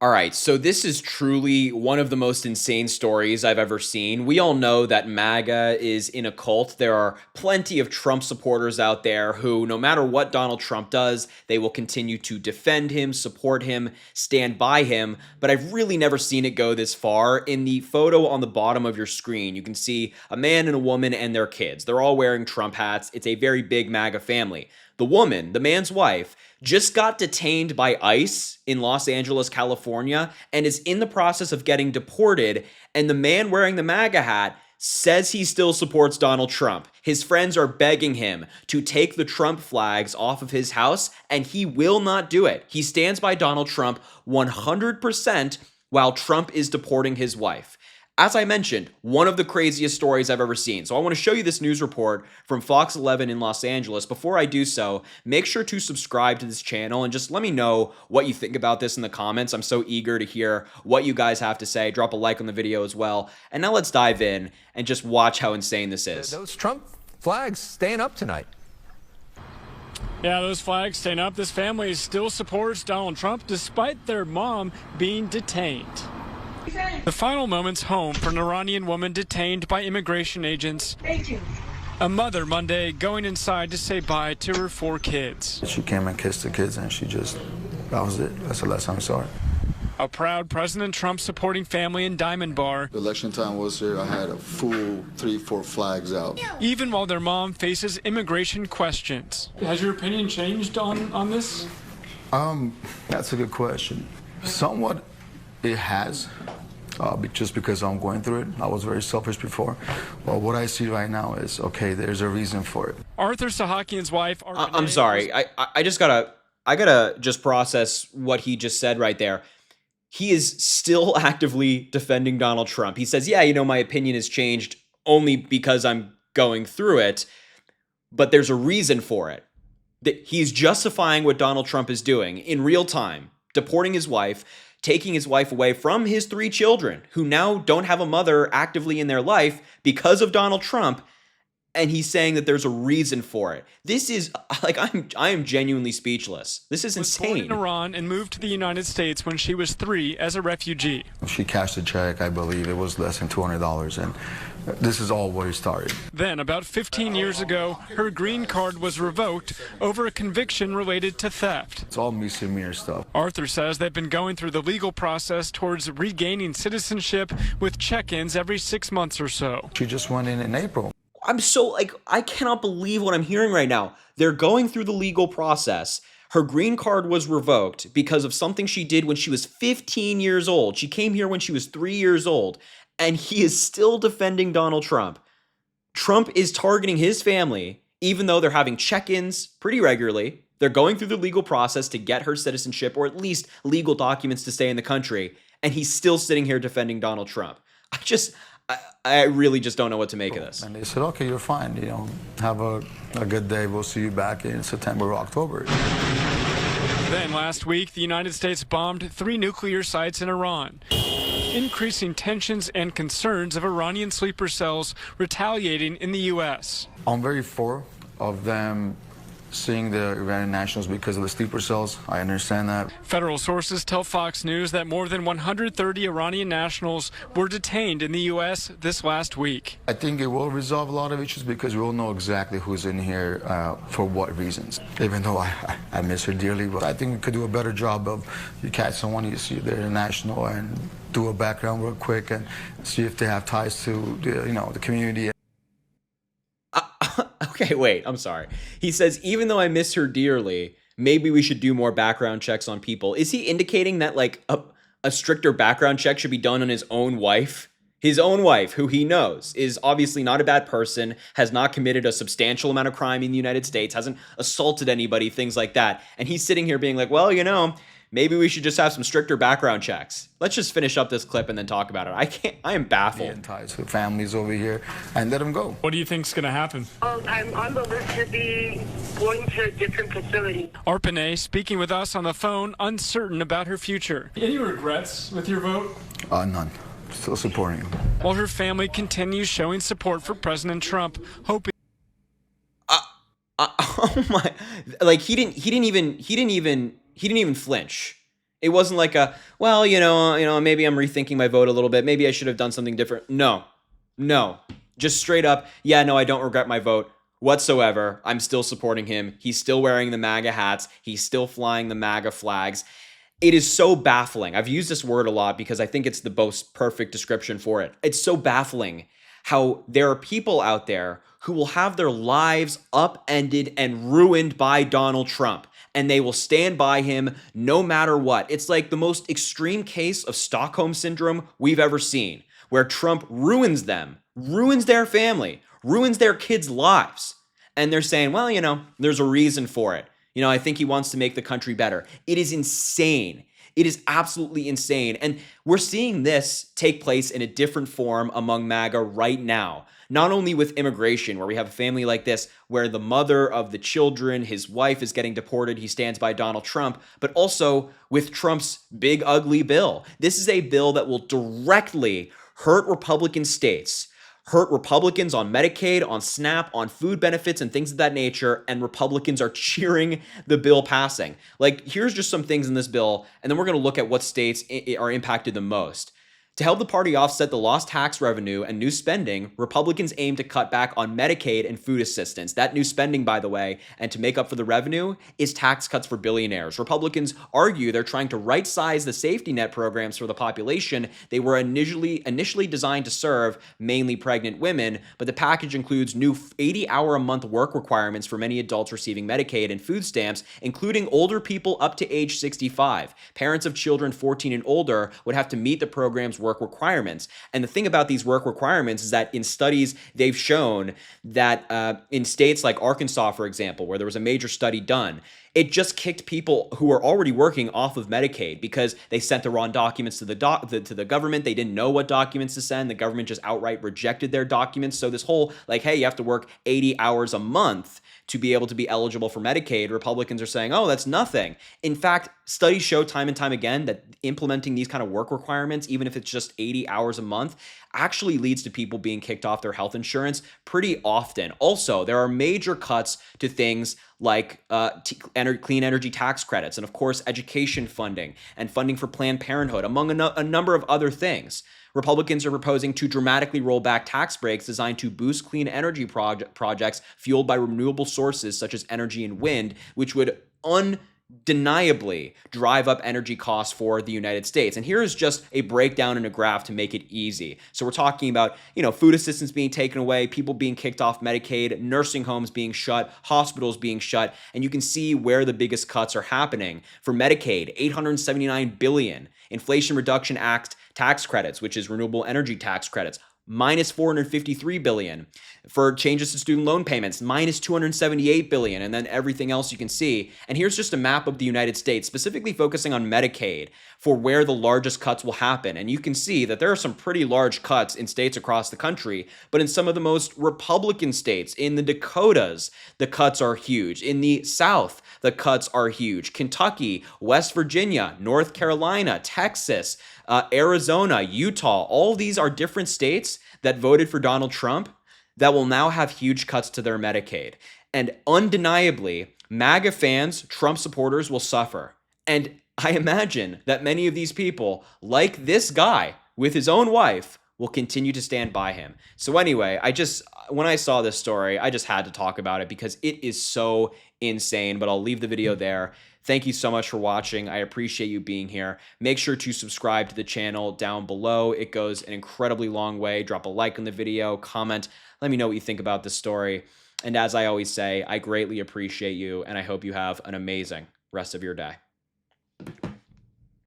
All right, so this is truly one of the most insane stories I've ever seen. We all know that MAGA is in a cult. There are plenty of Trump supporters out there who, no matter what Donald Trump does, they will continue to defend him, support him, stand by him. But I've really never seen it go this far. In the photo on the bottom of your screen, you can see a man and a woman and their kids. They're all wearing Trump hats. It's a very big MAGA family. The woman, the man's wife, just got detained by ICE in Los Angeles, California, and is in the process of getting deported. And the man wearing the MAGA hat says he still supports Donald Trump. His friends are begging him to take the Trump flags off of his house, and he will not do it. He stands by Donald Trump 100% while Trump is deporting his wife. As I mentioned, one of the craziest stories I've ever seen. So I want to show you this news report from Fox 11 in Los Angeles. Before I do so, make sure to subscribe to this channel and just let me know what you think about this in the comments. I'm so eager to hear what you guys have to say. Drop a like on the video as well. And now let's dive in and just watch how insane this is. Those Trump flags staying up tonight. Yeah, those flags staying up. This family still supports Donald Trump despite their mom being detained. The final moments home for an Iranian woman detained by immigration agents. A mother Monday going inside to say bye to her 4 kids. She came and kissed the kids and that was it. That's the last time I saw her. A proud President Trump supporting family in Diamond Bar. Election time was here. I had a full 3-4 flags out. Even while their mom faces immigration questions. Has your opinion changed on this? That's a good question. Somewhat it has. Just because I'm going through it. I was very selfish before. Well, what I see right now is, okay, there's a reason for it. Arthur Sahakian's wife. I'm sorry. I just gotta just process what he just said right there. He is still actively defending Donald Trump. He says, yeah, my opinion has changed only because I'm going through it, but there's a reason for it. That he's justifying what Donald Trump is doing in real time, deporting his wife, taking his wife away from his 3 children who now don't have a mother actively in their life because of Donald Trump. And he's saying that there's a reason for it. This is like, I am genuinely speechless. This is insane. Was born in Iran and moved to the United States when she was 3 as a refugee. She cashed a check, I believe it was less than $200, and this is all where it started. Then, about 15 years ago, her green card was revoked over a conviction related to theft. It's all misdemeanor stuff. Arthur says they've been going through the legal process towards regaining citizenship with check-ins every 6 months or so. She just went in April. I'm so, I cannot believe what I'm hearing right now. They're going through the legal process. Her green card was revoked because of something she did when she was 15 years old. She came here when she was 3 years old, and he is still defending Donald Trump. Trump is targeting his family, even though they're having check-ins pretty regularly. They're going through the legal process to get her citizenship, or at least legal documents to stay in the country, and he's still sitting here defending Donald Trump. I really just don't know what to make of this. And they said, okay, you're fine. Have a good day. We'll see you back in September or October. Then last week, the United States bombed 3 nuclear sites in Iran, increasing tensions and concerns of Iranian sleeper cells retaliating in the U.S. I'm very for of them seeing the Iranian nationals because of the sleeper cells. I understand that. Federal sources tell Fox News that more than 130 Iranian nationals were detained in the U.S. this last week. I think it will resolve a lot of issues because we will know exactly who's in here for what reasons. Even though I miss her dearly, but I think we could do a better job of, you catch someone, you see they're national, and do a background real quick and see if they have ties to the community. Okay, wait, I'm sorry. He says, even though I miss her dearly, maybe we should do more background checks on people. Is he indicating that, like, a stricter background check should be done on his own wife? His own wife, who he knows is obviously not a bad person, has not committed a substantial amount of crime in the United States, hasn't assaulted anybody, things like that. And he's sitting here being like, well, maybe we should just have some stricter background checks. Let's just finish up this clip and then talk about it. I am baffled. Ties with families over here and let them go. What do you think's going to happen? I'm on the list to be going to a different facility. Arpanay speaking with us on the phone, uncertain about her future. Any regrets with your vote? None. Still supporting him. While her family continues showing support for President Trump, hoping. Oh my! Like he didn't even flinch. It wasn't like a, well, maybe I'm rethinking my vote a little bit. Maybe I should have done something different. No, no, just straight up. Yeah, no, I don't regret my vote whatsoever. I'm still supporting him. He's still wearing the MAGA hats. He's still flying the MAGA flags. It is so baffling. I've used this word a lot because I think it's the most perfect description for it. It's so baffling how there are people out there who will have their lives upended and ruined by Donald Trump, and they will stand by him no matter what. It's like the most extreme case of Stockholm Syndrome we've ever seen, where Trump ruins them, ruins their family, ruins their kids' lives. And they're saying, well, there's a reason for it. I think he wants to make the country better. It is insane. It is absolutely insane. And we're seeing this take place in a different form among MAGA right now. Not only with immigration, where we have a family like this, where the mother of the children, his wife, is getting deported, he stands by Donald Trump, but also with Trump's big, ugly bill. This is a bill that will directly hurt Republican states, hurt Republicans on Medicaid, on SNAP, on food benefits, and things of that nature, and Republicans are cheering the bill passing. Like, here's just some things in this bill, and then we're going to look at what states are impacted the most. To help the party offset the lost tax revenue and new spending, Republicans aim to cut back on Medicaid and food assistance. That new spending, by the way, and to make up for the revenue, is tax cuts for billionaires. Republicans argue they're trying to right-size the safety net programs for the population. They were initially designed to serve mainly pregnant women, but the package includes new 80-hour-a-month work requirements for many adults receiving Medicaid and food stamps, including older people up to age 65. Parents of children 14 and older would have to meet the program's work requirements. And the thing about these work requirements is that in studies, they've shown that in states like Arkansas, for example, where there was a major study done, it just kicked people who were already working off of Medicaid because they sent the wrong documents to the government. They didn't know what documents to send. The government just outright rejected their documents. So this whole, like, hey, you have to work 80 hours a month to be able to be eligible for Medicaid, Republicans are saying, oh, that's nothing. In fact, studies show time and time again that implementing these kind of work requirements, even if it's just 80 hours a month, actually leads to people being kicked off their health insurance pretty often. Also, there are major cuts to things like clean energy tax credits, and of course, education funding and funding for Planned Parenthood, among a number of other things. Republicans are proposing to dramatically roll back tax breaks designed to boost clean energy projects fueled by renewable sources such as energy and wind, which would undeniably drive up energy costs for the United States. And here is just a breakdown in a graph to make it easy. So we're talking about, food assistance being taken away, people being kicked off Medicaid, nursing homes being shut, hospitals being shut, and you can see where the biggest cuts are happening. For Medicaid, $879 billion. Inflation Reduction Act tax credits, which is renewable energy tax credits, minus $453 billion. For changes to student loan payments, minus $278 billion, and then everything else you can see. And here's just a map of the United States, specifically focusing on Medicaid for where the largest cuts will happen. And you can see that there are some pretty large cuts in states across the country, but in some of the most Republican states, in the Dakotas, the cuts are huge. In the South, the cuts are huge. Kentucky, West Virginia, North Carolina, Texas, Arizona, Utah, all these are different states that voted for Donald Trump that will now have huge cuts to their Medicaid. And undeniably, MAGA fans, Trump supporters will suffer. And I imagine that many of these people, like this guy with his own wife, will continue to stand by him. So anyway, when I saw this story, I just had to talk about it because it is so insane, but I'll leave the video there. Thank you so much for watching. I appreciate you being here. Make sure to subscribe to the channel down below. It goes an incredibly long way. Drop a like on the video, comment, let me know what you think about this story. And as I always say, I greatly appreciate you, and I hope you have an amazing rest of your day.